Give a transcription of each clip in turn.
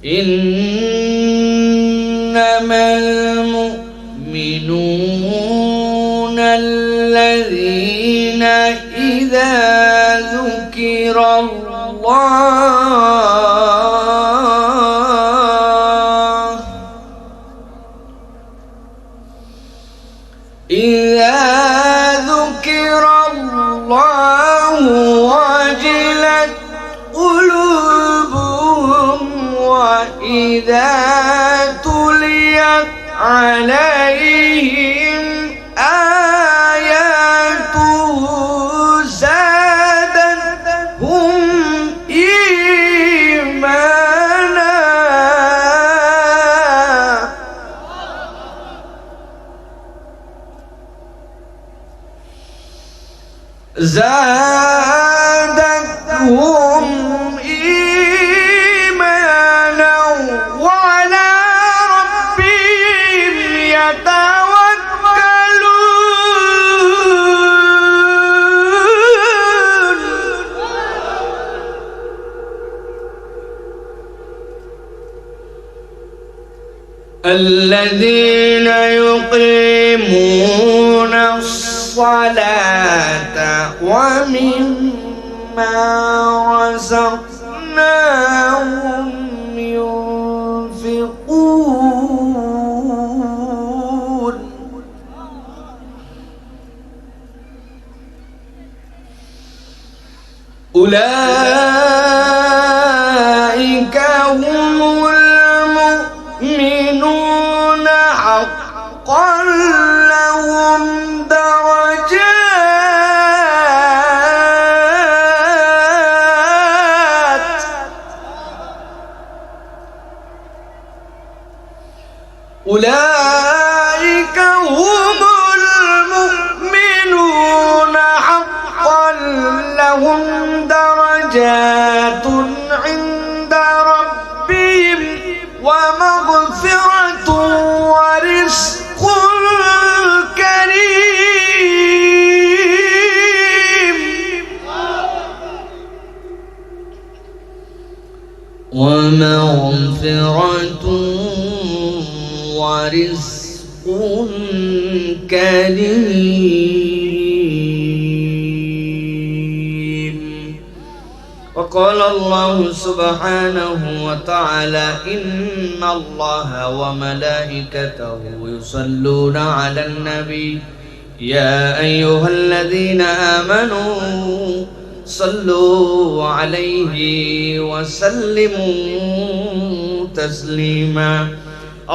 إنما المؤمنون الذين إذا ذكر الله وجلت قلوبهم وإذا تليت عليهم آياته زادتهم إيمانا زادتهم إيمانا وعلى ربهم يتوكلون الذين يقيمون الصلاة ومما رزقناهم ينفقون أولئك هم المؤمنون حقا لهم أولئك هم المؤمنون حقا لهم درجات عند ربهم ومغفرة ورزق كريم ومغفرة ورزق كريم. وقال الله سبحانه وتعالى إن الله وملائكته يصلون على النبي يا أيها الذين آمنوا صلوا عليه وسلموا تسليما.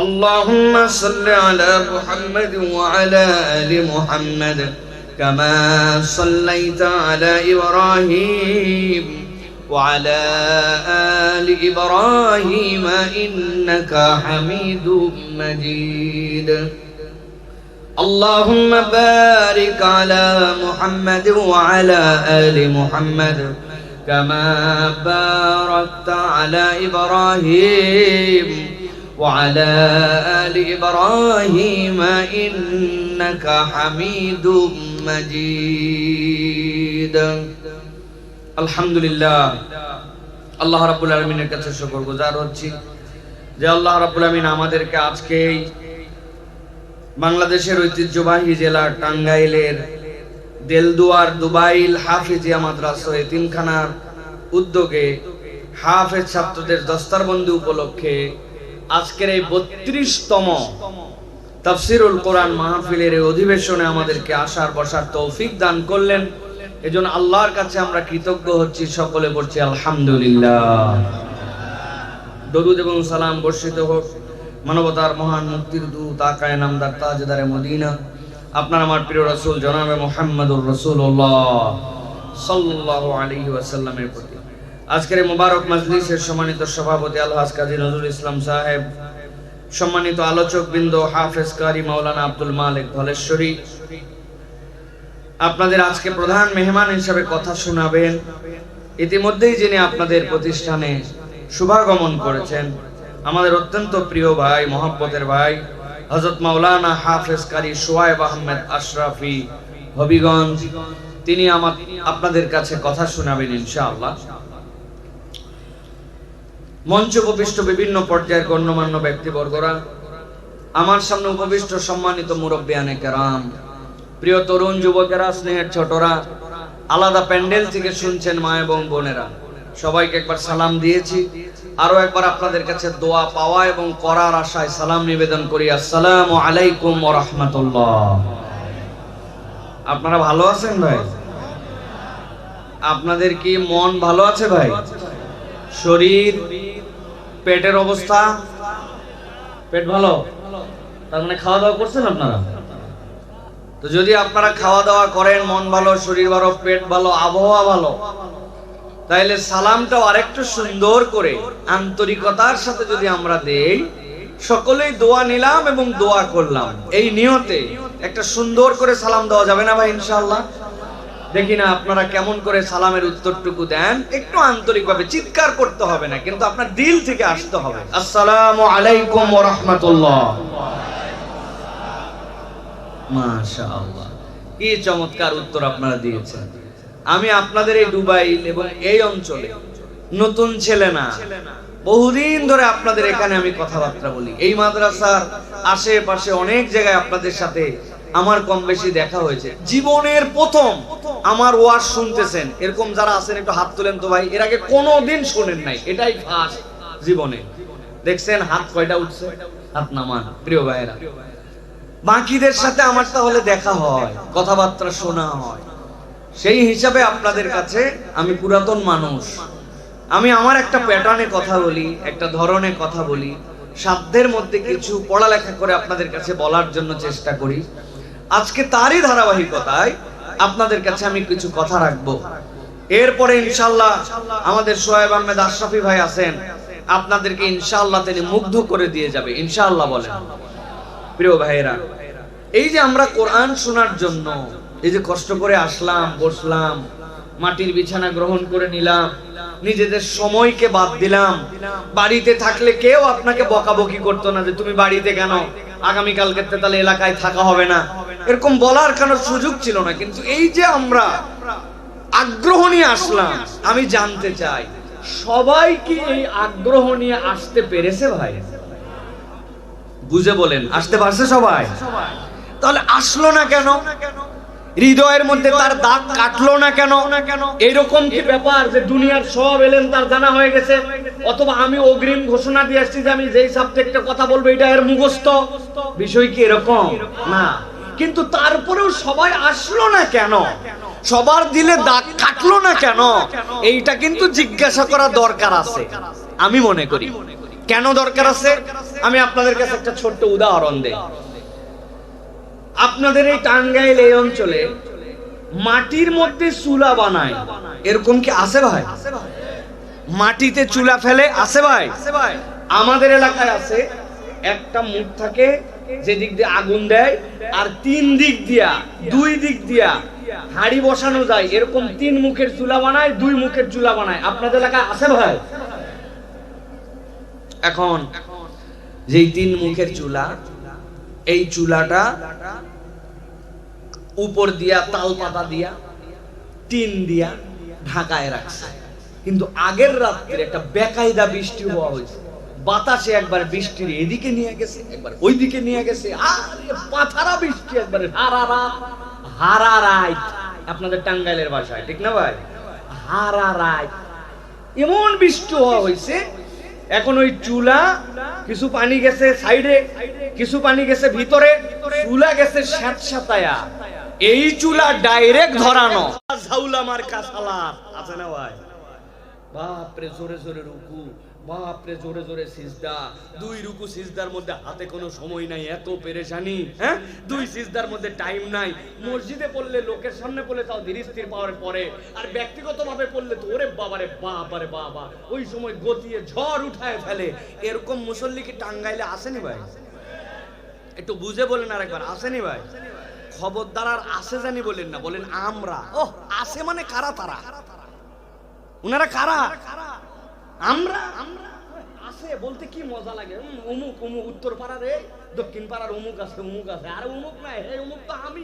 اللهم صل على محمد وعلى آل محمد كما صليت على إبراهيم وعلى آل إبراهيم إنك حميد مجيد. اللهم بارك على محمد وعلى آل محمد كما باركت على إبراهيم وعلى آل إبراهيم إنك حميد مجيد. الحمد لله আল্লাহ রাব্বুল আলামিনের কাছে শুকরগুজার হচ্ছি যে আল্লাহ রাব্বুল আলামিন আমাদেরকে আজকে বাংলাদেশের ঐতিহ্যবাহী জেলা টাঙ্গাইলের দেলদুয়ার দুবাইল হাফিজিয়া মাদ্রাসা এতিমখানার উদ্যোগে হাফেজ ছাত্রদের দস্তারবন্দি উপলক্ষে আজকের এই 32তম তাফসীরুল কোরআন মাহফিলের এই অধিবেশনে আমাদেরকে আসার বসার তৌফিক দান করলেন। এজন্য আল্লাহর কাছে আমরা কৃতজ্ঞ হচ্ছি, সকলে বলছি আলহামদুলিল্লাহ। দরুদ এবং সালাম বর্ষিত হোক মানবতার মহান মুক্তির দূত আকায়ে নামদার তাজদারে মদিনা আপনার আমার প্রিয় রাসূল জনাবে মুহাম্মদুর রাসূলুল্লাহ সাল্লাল্লাহু আলাইহি ওয়াসাল্লামের প্রতি। আজকের এই মুবারক মাজলিসের সম্মানিত সভাপতি আলহাজ কাজী নজরুল ইসলাম সাহেব, সম্মানিত আলোচক বৃন্দ হাফেজ কারি মাওলানা আব্দুল মালিক ধলেশ্বরী, আপনাদের আজকে প্রধান মেহমান হিসেবে কথা শোনাবেন ইতিমধ্যেই যিনি আপনাদের প্রতিষ্ঠানে শুভাগমন করেছেন, আমাদের অত্যন্ত প্রিয় ভাই, মহব্বতের ভাই হযরত মাওলানা হাফেজ কারি সোয়াইব আহমেদ আশরাফি হবিগঞ্জ, তিনি আপনাদের কাছে কথা শোনাবেন ইনশাআল্লাহ। মঞ্চে উপবিষ্ট বিভিন্ন পর্যায়ের গণ্যমান্য ব্যক্তিবর্গরা, আমার সামনে উপবিষ্ট সম্মানিত মুরব্বিয়ানে কেরাম, প্রিয় তরুণ যুবকেরা, স্নেহের ছোটরা, আলাদা প্যান্ডেল থেকে শুনছেন মা এবং বোনেরা, সবাইকে একবার সালাম দিয়েছি। আরো একবার আপনাদের কাছে দোয়া পাওয়া এবং করার আশায় সালাম নিবেদন করি। আসসালামু আলাইকুম ওয়া রাহমাতুল্লাহ। আপনারা ভালো আছেন ভাই? আপনাদের কি মন ভালো আছে ভাই? শরীর, পেটের অবস্থা? পেট ভালো, তার মানে খাওয়া দাওয়া করছেন আপনারা? তো যদি আপনারা খাওয়া দাওয়া করেন, মন ভালো, শরীর ভালো, পেট ভালো, আবহাওয়া ভালো, তাইলে সালামটাও আরেকটু সুন্দর করে আন্তরিকতার সাথে যদি আমরা দেই, সকলেই দোয়া নিলাম এবং দোয়া করলাম, এই নিয়তে একটা সুন্দর করে সালাম দেওয়া যাবে না ভাই? ইনশাআল্লাহ। দেখি না আপনারা কেমন করে সালামের উত্তরটুকু দেন। একটু আন্তরিকভাবে, চিৎকার করতে হবে না, কিন্তু আপনার দিল থেকে আসতে হবে। আসসালামু আলাইকুম ওয়া রাহমাতুল্লাহ। মাশাআল্লাহ, কি চমৎকার উত্তর আপনারা দিয়েছেন। আমি আপনাদের এই দুবাই এবং এই অঞ্চলে নতুন ছেলে না, বহুদিন ধরে আপনাদের এখানে আমি কথাবার্তা বলি। এই মাদ্রাসার আশেপাশে অনেক জায়গায় আপনাদের সাথে আমার কম বেশি দেখা হয়েছে। জীবনের প্রথম আমার ওয়াজ শুনতেছেন এরকম যারা আছেন একটু হাত তুলেন তো ভাই। এর আগে কোনোদিন শুনেন নাই, এটাই ফার্স্ট জীবনে। দেখছেন হাত কয়টা উঠছে? হাত নামান প্রিয় ভাইয়েরা। বাকিদের সাথে আমার তাহলে দেখা হয়, কথাবার্তা শোনা হয়। সেই হিসাবে আপনাদের কাছে আমি পুরাতন মানুষ, আমি আমার একটা প্যাটার্নে কথা বলি, একটা ধরনে কথা বলি, সাধ্যের মধ্যে কিছু পড়ালেখা করে আপনাদের কাছে বলার জন্য চেষ্টা করি। আজকে তারই ধারাবাহিকতায় আপনাদের কাছে আমি কিছু কথা রাখবো। এরপরে ইনশাআল্লাহ আমাদের সোহেব আহমেদ আশরাফি ভাই আছেন, আপনাদেরকে ইনশাআল্লাহ তিনি মুগ্ধ করে দিয়ে যাবে। ইনশাআল্লাহ বলেন। প্রিয় ভাইয়েরা, এই যে আমরা কোরআন শোনার জন্য এই যে কষ্ট করে আসলাম, বসলাম, মাটির বিছানা গ্রহণ করে নিলাম, নিজেদের সময়কে বাদ দিলাম। বাড়িতে থাকলে কেউ আপনাকে বকাবকি করতো না যে তুমি বাড়িতে কেন, আগামীকালকে তাহলে এলাকায় থাকা হবে না, এরকম বলার কোনো সুযোগ ছিল না। কিন্তু এই যে আমরা আগ্রহ নিয়ে আসলাম, আমি জানতে চাই সবাই কি এই আগ্রহ নিয়ে আসতে পেরেছে ভাই? বুঝে বলেন, আসতে পারছে সবাই? তাহলে আসলো না কেন? হৃদয়ের মধ্যে তার দাগ কাটলো না কেন? এরকম কি ব্যাপার যে দুনিয়ার সব এলেন তার জানা হয়ে গেছে, অথবা আমি অগ্রিম ঘোষণা দিয়ে আসছি যে আমি যেই সাবজেক্টে কথা বলবো এটা এর মুখস্থ? বিষয় কি এরকম না। কিন্তু তারপরেও সবাই আসলো না কেন? সবার দিলে দাগ কাটলো না কেন? এইটা কিন্তু জিজ্ঞাসা করা দরকার আছে, আমি মনে করি। কেন দরকার আছে? আমি আপনাদের কাছে একটা ছোট্ট উদাহরণ দেই। আপনাদের এই টাঙ্গাইল এই অঞ্চলে মাটির মধ্যে চুলা বানায়, এরকম কি আছে ভাই? মাটিতে চুলা ফেলে আছে ভাই? আমাদের এলাকায় আছে, একটা মুখ থাকে যে দিক দিয়ে আগুন দেয়, আর তিন দিক দিয়া, দুই দিক দিয়া হাড়ি বসানো যায়, এরকম তিন মুখের চুলা বানায়, দুই মুখের চুলা বানায়। আপনাদের এলাকায় আছে ভাই? এখন যেই তিন মুখের চুলা, এই চুলাটা উপর দিয়া তাল পাতা দিয়া, টিন দিয়া ঢাকায় রাখছে। কিন্তু আগের রাত্রে একটা বেকায়দা বৃষ্টি হওয়া হয়েছে, বাতাসে একবার বৃষ্টির এদিকে নিয়ে গেছে, একবার ওইদিকে নিয়ে গেছে। আরে পাথারা বৃষ্টি, একবারে হারারাইট, আপনাদের টাঙ্গাইলের ভাষায়, ঠিক না ভাই? হারারাইট এমন বৃষ্টি হওয়া হয়েছে। এখন ওই চুলা, কিছু পানি গেছে সাইডে, কিছু পানি গেছে ভিতরে, চুলা গেছে স্যাঁতস্যাঁতায়া। এই চুলা ডাইরেক্ট ধরানো ঝাউলামার কাসালার আছে না ভাই? বাপরে জোরে জোরে রুকু, বাপরে জোরে জোরে সিজদা, দুই রুকু সিজদার মধ্যে হাতে কোনো সময় নাই, এত পেরেশানি। হ্যাঁ, দুই সিজদার মধ্যে টাইম নাই। মসজিদে পড়লে, লোকের সামনে পড়লে তাও ধীর স্থির পাওয়ার পরে, আর ব্যক্তিগতভাবে পড়লে তো ওরে বাবারে বাবারে বাবা, ওই সময় গতিয়ে ঝড় উঠায় ফেলে। এরকম মুসল্লি কি টাঙ্গাইলে আসেনি ভাই? একটু বুঝে বলেন আরেকবার, আসেনি ভাই? খবরদার আর আসে জানি বলেন না, বলেন আমরা। ও আসে মানে কারা? তারা উনারা কারা? আমরা। আসে বলতে কি মজা লাগে। অমুক অমুক উত্তর পাড়ার, দক্ষিণ পাড়ার অমুক আছে, অমুক আছে। আরে অমুক নাই, হে অমুক তো আমি।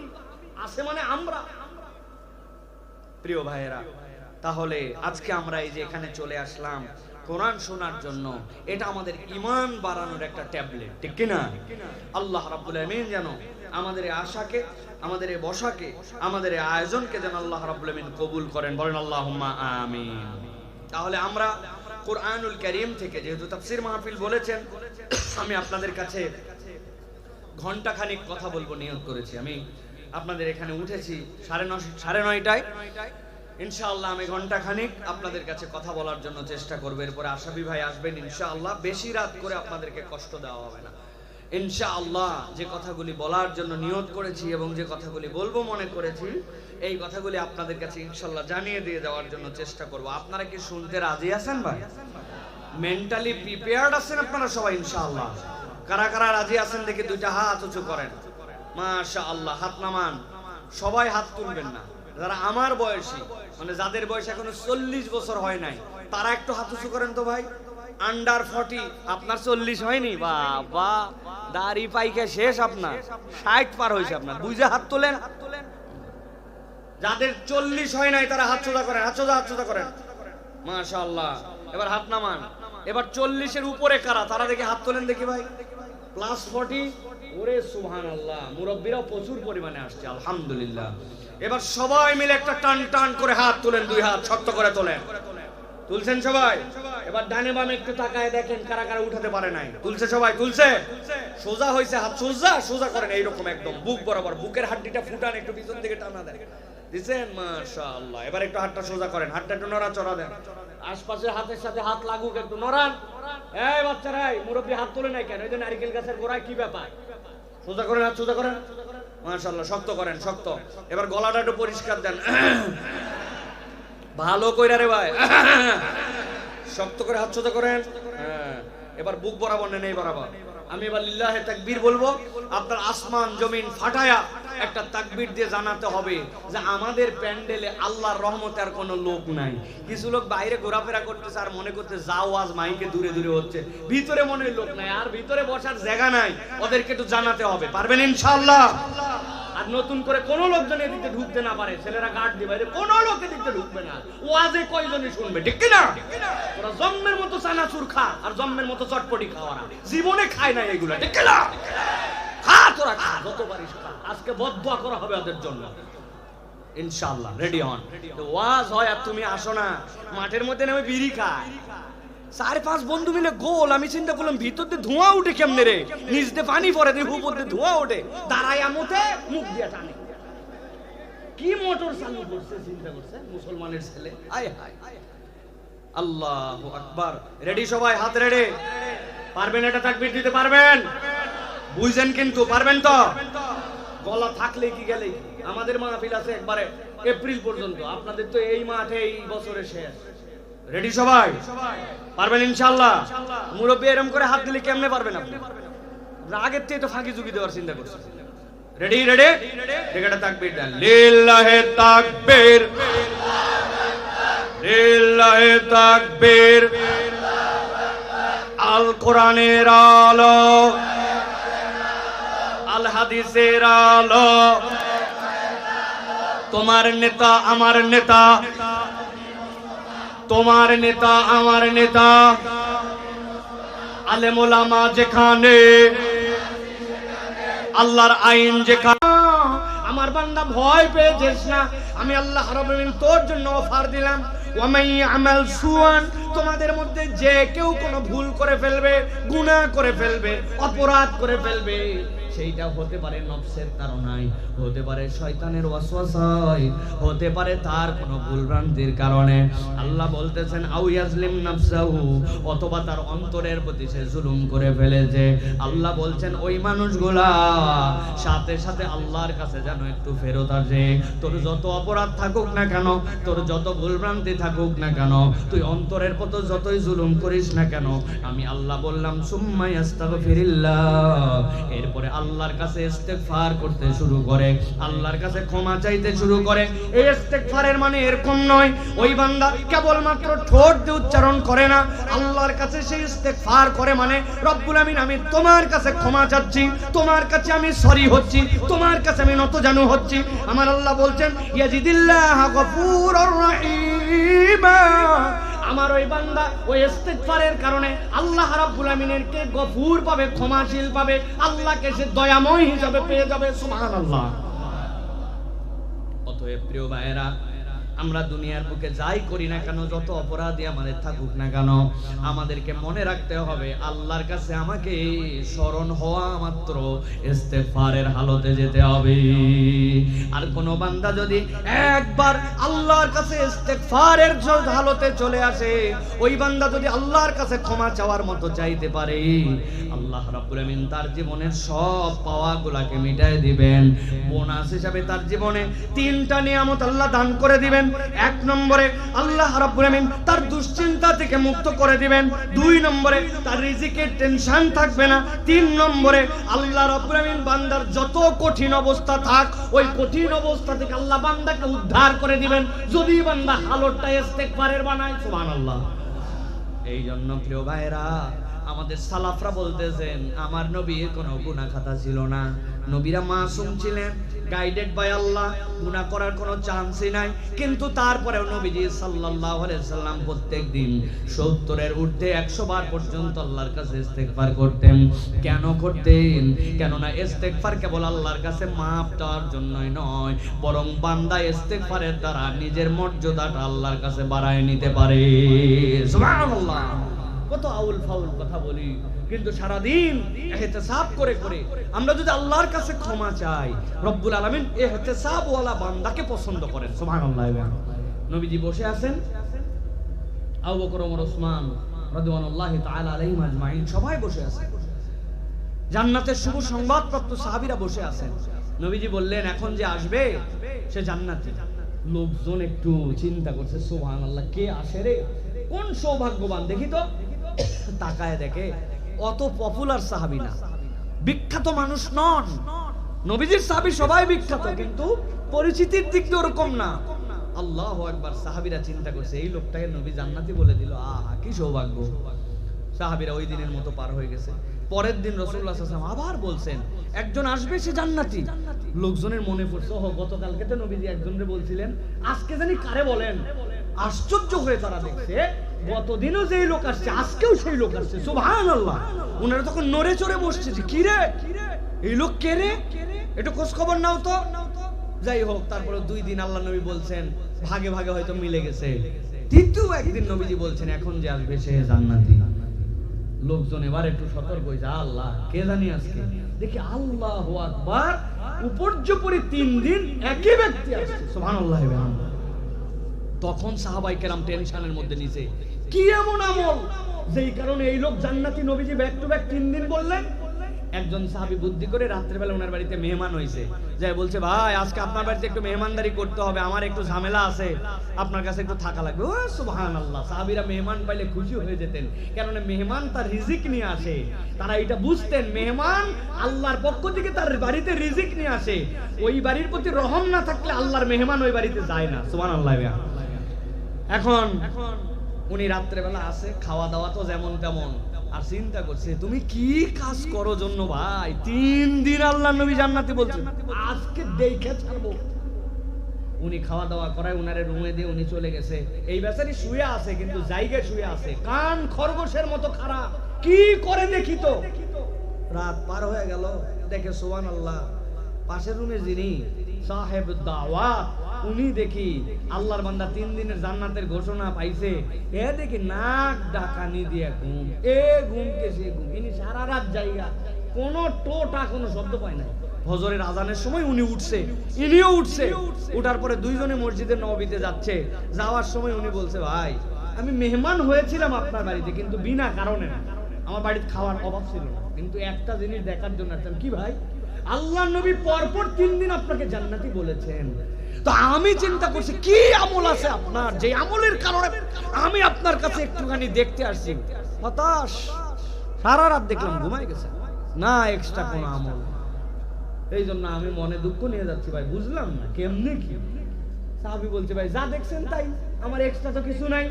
আসে মানে আমরা। প্রিয় ভাইয়েরা, তাহলে আজকে আমরা এই যে এখানে চলে আসলাম, কোরআন শোনার জন্য। এটা আমাদের ঈমান বাড়ানোর একটা ট্যাবলেট, ঠিক কি না? আল্লাহ রাব্বুল আমিন যেন আমাদের এই আশাকে, আমাদের এই বসাকে, আমাদের এই আয়োজনকে যেন আল্লাহ রাব্বুল আমিন কবুল করেন, বলেন আল্লাহুম্মা আমিন। তাহলে আমরা কোরআনুল কারীম থেকে, যেহেতু তাফসীর মাহফিল বলেছেন, আমি আপনাদের কাছে ঘন্টা খানিক কথা বলবো নিয়ত করেছি। আমি আপনাদের এখানে উঠেছি 9:30টায়। ইনশাআল্লাহ আমি ঘন্টা খানিক আপনাদের কাছে কথা বলার জন্য চেষ্টা করব। এরপরে আশাবি ভাই আসবেন ইনশাআল্লাহ। বেশি রাত করে আপনাদেরকে কষ্ট দেওয়া হবে না ইনশাআল্লাহ। যে কথাগুলি বলার জন্য নিয়ত করেছি এবং যে কথাগুলি বলবো মনে করেছি, এই কথাগুলি আপনাদের কাছে ইনশাআল্লাহ জানিয়ে দিয়ে দেওয়ার জন্য চেষ্টা করব। আপনারা কি শুনতে রাজি আছেন ভাই? মেন্টালি প্রিপেয়ার্ড আছেন আপনারা সবাই ইনশাআল্লাহ? কারা কারা রাজি আছেন দেখি দুইটা হাত উঁচু করেন। মাশাআল্লাহ, হাত নামান। সবাই হাত তুলবেন না। যারা আমার বয়সী, মানে যাদের বয়স এখনো 40 বছর হয় নাই, তারা একটু হাত উঁচু করেন তো ভাই। আন্ডার 40, আপনার 40 হয়নি? বাবা, দাড়ি পাইকে শেষ, আপনার 60 পার হয়েছে আপনার। বুঝে হাত তোলেন। যাদের 40 হয় নাই তারা হাত সোজা করেন, হাত সোজা করেন। মাশাআল্লাহ, এবার হাত নামান। এবার 40-এর উপরে কারা, তারা দেখি হাত তোলেন দেখি ভাই। প্লাস 40, ওরে সুবহানাল্লাহ, মুরব্বিরাও প্রচুর পরিমাণে আসছে, আলহামদুলিল্লাহ। এবার সবাই মিলে একটা টান টান করে হাত তোলেন, দুই হাত শক্ত করে তোলেন। তুলছেন সবাই? এবার ডানে বামে একটু তাকায় দেখেন কারা কারা উঠাতে পারে নাই। তুলছে সবাই? তুলছে? সোজা হইছে হাত, সোজা করেন এইরকম একদম বুক বরাবর। বুকের হাড্ডিটা ফুটান, একটু পিছন দিকে টানা দেন। দিছেন? মাশাআল্লাহ। এবার একটু হাতটা সোজা করেন, হাতটা একটু নড়াচড়া দেন। আশপাশে হাতের সাথে হাত লাগুক, একটু নড়ান। এই বাচ্চারা, মুরব্বি হাত তোলে নাই কেন? এই যে নারকেল গাছের গোড়ায় কি ব্যাপার? সোজা করেন, হাত সোজা করেন। মাশাআল্লাহ, শক্ত করেন, শক্ত। এবার গলাটা একটু পরিষ্কার দেন, ভালো কইরা রে ভাই। শক্ত করে হাত সোজা করেন। এবার বুক বরাবর নেন, এই বরাবর। আমি এবার লিল্লাহে তাকবীর বলবো, আপনার আসমান জমিন ফাটায়া একটা তাকবীর দিয়ে জানাতে হবে যে আমাদের প্যান্ডেলে আল্লাহর রহমতে আর কোনো লোক নাই। কিছু লোক বাইরে ঘোরাফেরা করতেছে আর মনে করতে যাও আজ মাইকে দূরে দূরে হচ্ছে, ভিতরে মনে লোক নাই, আর ভিতরে বসার জায়গা নাই। ওদেরকে একটু জানাতে হবে, পারবেন ইনশাআল্লাহ? আর নতুন করে কোনো লোকজন এদিকে ঢুকতে না পারে, ছেলেরা গার্ড দিবে, কোনো লোক এদিকে ঢুকবে না। ওয়াজে কয়জনই শুনবে, ঠিক কি না? ওরা জম্মের মতো চানাচুর খা আর জম্মের মতো চটপটি খাওয়ারা জীবনে খায় না এগুলা, ঠিক কি না? খা, তোরা খা, যত পারিস খা। আজকে বদদুয়া করা হবে ওদের জন্য ইনশাআল্লাহ। রেডি হন। তো ওয়াজ হয় আর তুমি আসো না, মাঠের মধ্যে নেমে বিড়ি খায়। 4-5 বন্ধু মিলে গোল। আমি চিন্তা করলাম ভিতর দিয়ে ধোঁয়া উঠে কেমনে রে, নিচ দিয়ে পানি পড়ে, দিয়ে উপর দিয়ে ধোঁয়া ওঠে, দাঁড়ায় আমতে মুখ দিয়ে টানে। কি মোটর চালু করছে চিন্তা করছে মুসলমানের ছেলে। আয় হায়, আল্লাহু আকবার। রেডি সবাই? হাত রেডি? পারবেন এটা তাকবীর দিতে? পারবেন? বুঝেন কিন্তু, পারবেন তো? গলা থাকলে কি গেলে কি? আমাদের মাহফিল আছে একবারে এপ্রিল পর্যন্ত, আপনাদের তো এই মাঠে এই বছরে শেষ। রেডি সবাই? পারবেন ইনশাআল্লাহ? মুরব্বি এরকম করে হাত দিলে কেমনে পারবেন আপনি? আগের থেকে তো ফাঁকি ঝুঁকি দেওয়ার চিন্তা করছেন। রেডি? রেডি? একটা তাকবীর দেন। লিল্লাহে তাকবীর, লিল্লাহে তাকবীর। আল কোরআনের আলো, আল হাদিসের আলো। তোমার নেতা আমার নেতা, তোমার নেতা আমার নেতা। আলেম ওলামা যেখানে, আল্লাহর আইন যেখানে। আমার বান্দা ভয় পেয়ে যাস না, আমি আল্লাহ রাব্বুল আলামিন তোর জন্য অফার দিলাম। ওয়া মান ইয়ামাল সুআন, তোমাদের মধ্যে যে কেউ কোনো ভুল করে ফেলবে, গুনাহ করে ফেলবে, অপরাধ করে ফেলবে, সেইটা হতে পারে নফসের কারণে, হতে পারে শয়তানের ওয়াসওয়াসায়, হতে পারে তার কোনো ভুলভ্রান্তির কারণে। আল্লাহ বলতেছেন আউ ইয়াজলিম নাফসাহু, অথবা তার অন্তরের প্রতি সে জুলুম করে ফেলেছে। আল্লাহ বলছেন ওই মানুষগুলা সাথে সাথে আল্লাহর কাছে যেন একটু ফেরত আসে। তোর যত অপরাধ থাকুক না কেন, তোর যত ভুলভ্রান্তি থাকুক না কেন, তুই অন্তরের প্রতি যতই জুলুম করিস না কেন, আমি আল্লাহ বললাম সুম্মা ইস্তাগফিরিল্লাহ, এরপরে আল্লাহর কাছে ইস্তেগফার করতে শুরু করে, আল্লাহর কাছে ক্ষমা চাইতে শুরু করে। এই ইস্তেগফারের মানে এরকম নয় ওই বান্দা কেবলমাত্র ঠোঁট দিয়ে উচ্চারণ করে না, আল্লাহর কাছে সেই ইস্তেগফার করে মানে রব্বুল আমিন আমি তোমার কাছে ক্ষমা চাচ্ছি, তোমার কাছে আমি সরি হচ্ছি, তোমার কাছে আমি নতজানু হচ্ছি। আমার আল্লাহ বলছেন ইয়াজিদিল্লাহ গফুরুর রহিমা, আমার ওই বান্দা ওই ইস্তেগফারের কারণে আল্লাহ রাব্বুল আমিনের কে গফুর পাবে, ক্ষমাশীল পাবে, আল্লাহকে সে দয়াময় হিসাবে পেয়ে যাবে। সুবহানাল্লাহ। অতএব প্রিয় ভাইয়েরা, আমরা দুনিয়ার বুকে যাই করি না কেন, যত অপরাধী আমাদের থাকুক না কেন, আমাদেরকে মনে রাখতে হবে আল্লাহর কাছে আমাকে স্মরণ হওয়া মাত্র ইস্তেগফারের হালতে যেতে হবে। আর কোন বান্দা যদি একবার আল্লাহর কাছে ইস্তেগফারের হালতে চলে আসে, ওই বান্দা যদি আল্লাহর কাছে ক্ষমা চাওয়ার মতো চাইতে পারে, আল্লাহ রাব্বুল আমিন তার জীবনের সব পাওয়াগুলোকে মিটায় দিবেন। বোনাস হিসাবে তার জীবনে 3টা নিয়ামত আল্লাহ দান করে দিবেন। 1 নম্বরে আল্লাহ রাব্বুল আমিন তার দুশ্চিন্তা থেকে মুক্ত করে দিবেন। 2 নম্বরে তার রিজিকের টেনশন থাকবে না। 3 নম্বরে আল্লাহ রাব্বুল আমিন বান্দার যত কঠিন অবস্থা থাক, ওই কঠিন অবস্থা থেকে আল্লাহ বান্দাকে উদ্ধার করে দিবেন, যদি বান্দা হালতটা ইস্তেগফারের বানায়। সুবহানাল্লাহ। এই জন্য প্রিয় ভাইরা, আমাদের সালাফরা বলতেছেন আমার নবীর কোনো গুনাহ খাতা ছিল না, নবীরা মাসুম ছিলেন, গাইডেড বাই আল্লাহ, গুনাহ করার কোনো চান্সই নাই। কিন্তু তারপরেও নবীজি সাল্লাল্লাহু আলাইহি সাল্লাম প্রত্যেকদিন 70-এর ঊর্ধ্বে 100 বার পর্যন্ত আল্লাহর কাছে ইস্তেগফার করতেন। কেন করতেন? কেননা ইস্তেগফার কেবল আল্লাহর কাছে মাফ চাওয়ার জন্যই নয়, বরং বান্দা ইস্তেগফারের দ্বারা নিজের মর্যাদাটা আল্লাহর কাছে বাড়ায় নিতে পারে। সুবহানাল্লাহ। কত আউল ফাউল কথা বলি, কিন্তু সারাদিন ইহতিসাব করে করে আমরা যদি আল্লাহর কাছে ক্ষমা চাই, রব্বুল আলামিন ইহতিসাব ওয়ালা বান্দাকে পছন্দ করেন। সুবহানাল্লাহ। নবীজি বসে আছেন, আবু বকর, ওমর, ওসমান রাদিয়াল্লাহু তাআলা আলাইহিম আজমাইন সবাই বসে আছেন। জান্নাতের শুভ সংবাদপ্রাপ্ত সাহাবীরা বসে আছেন। নবীজি বললেন এখন যে আসবে সে জান্নাতি। লোকজন একটু চিন্তা করছে, সুবহানাল্লাহ, কে আসে রে, কোন সৌভাগ্যবান দেখি তো। তাকায় দেখে অত পপুলার সাহাবী না, বিখ্যাত মানুষ নন। নবীজির সাহাবী সবাই বিখ্যাত, কিন্তু পরিচিতির দিক দিয়ে ওরকম না। আল্লাহু আকবার। সাহাবীরা চিন্তা করছে এই লোকটাকে নবী জান্নাতি বলে দিল, আহা কি সৌভাগ্য। সাহাবীরা ওই দিনের মতো পার হয়ে গেছে। পরের দিন রাসূলুল্লাহ সাল্লাল্লাহু আলাইহি ওয়াসাল্লাম আবার বলছেন একজন আসবে সে জান্নাতি। লোকজনের মনে পড়ছে, ওহ গতকালকে তো নবীজি একজনকে বলছিলেন, আজকে জানি কারে বলেন। আশ্চর্য হয়ে তারা দেখছে গতদিনও যেই লোক আসছে আজকেও সেই লোক আসছে। সুবহানাল্লাহ। ওনারা তখন নড়ে চড়ে বসছে, কি রে এই লোক কে রে, একটু খোঁজ খবর নাও তো। যাই হোক, তারপরে 2 দিন আল্লাহ নবী বলছেন ভাগে ভাগে হয়তো মিলে গেছে। তৃতীয় একদিন নবীজি বলছেন এখন যে আসবে সে জান্নাতি। লোকজন এবার একটু সতর্ক হয়েছে, আল্লাহ কে জানি আজকে। দেখি আল্লাহু আকবার, উপর্যুপরি 3 দিন একই ব্যক্তি আসছে। সুবহানাল্লাহ। তখন সাহাবায়ে কেরাম টেনশনের মধ্যে নিছে, কি এমন আমল যেই কারণে এই লোক জান্নাতি। নবীজি ব্যাক টু ব্যাক 3 দিন বললেন। একজন সাহাবী বুদ্ধি করে রাত্রিবেলা ওনার বাড়িতে মেহমান হইছে, যাই বলছে ভাই আজকে আপনার বাড়িতে একটু মেহমানদারি করতে হবে, আমার একটু ঝামেলা আছে, আপনার কাছে একটু থাকা লাগবে। ও সুবহানাল্লাহ। সাহাবীরা মেহমান পাইলে খুশি হয়ে যেতেন, কেননা মেহমান তার রিজিক নিয়ে আসে। তারা এটা বুঝতেন মেহমান আল্লাহর পক্ষ থেকে তার বাড়িতে রিজিক নিয়ে আসে। ওই বাড়ির প্রতি রহম না থাকলে আল্লাহর মেহমান ওই বাড়িতে যায় না। সুবহানাল্লাহ। এখন উনি রাত্রেবেলা আসে, খাওয়া দাওয়া তো যেমন তেমন, আর চিন্তা করছে তুমি কি কাজ করো জন্য ভাই 3 দিন আল্লাহ নবী জান্নাতি বলছেন, আজকে দেখে ছাড়বো। উনি খাওয়া দাওয়া করায় উনারে রুমে দিয়ে উনি চলে গেছে। এই বেচারি শুয়ে আছে, কিন্তু জায়গায় শুয়ে আছে, কান খরগোশের মতো খারাপ, কি করে দেখি তো। রাত পার হয়ে গেল, দেখে সুবহানাল্লাহ পাশের রুমে যিনি সাহেব দাওয়াত, উনি দেখি আল্লাহর বান্দা 3 দিনের জান্নাতের ঘোষণা পাইছে। এ দেখি নাক ডাকানি দিয়ে ঘুম, ঘুমকে সে ঘুম। ইনি সারা রাত জায়গা, কোনো টোটা কোনো শব্দ পায় না। ফজরের আজানের সময় উনি উঠছে, ইনিও উঠছে। উঠার পরে 2 জনে মসজিদের নববীতে যাচ্ছে। যাওয়ার সময় উনি বলছে ভাই আমি মেহমান হয়েছিলাম আপনার বাড়িতে, কিন্তু বিনা কারণে না, আমার বাড়িতে খাওয়ার অভাব ছিল না, কিন্তু একটা জিনিস দেখার জন্য আসলাম। কি ভাই? আল্লাহ নবী পরপর 3 দিন আপনাকে জান্নাতি বলেছেন। তো আমি চিন্তা করছি কি আমল আছে আপনার, যে আমলের কারণে আমি আপনার কাছে একটুখানি দেখতে আসছি। হতাশ, সারা রাত দেখলাম ঘুমাই গেছে, না এক্সট্রা কোনো আমল। এই জন্য আমি মনে দুঃখ নিয়ে যাচ্ছি ভাই, বুঝলাম না কেমনে কি। সাহাবী বলছে ভাই যা দেখছেন তাই, আমার এক্সট্রা তো কিছু নাই।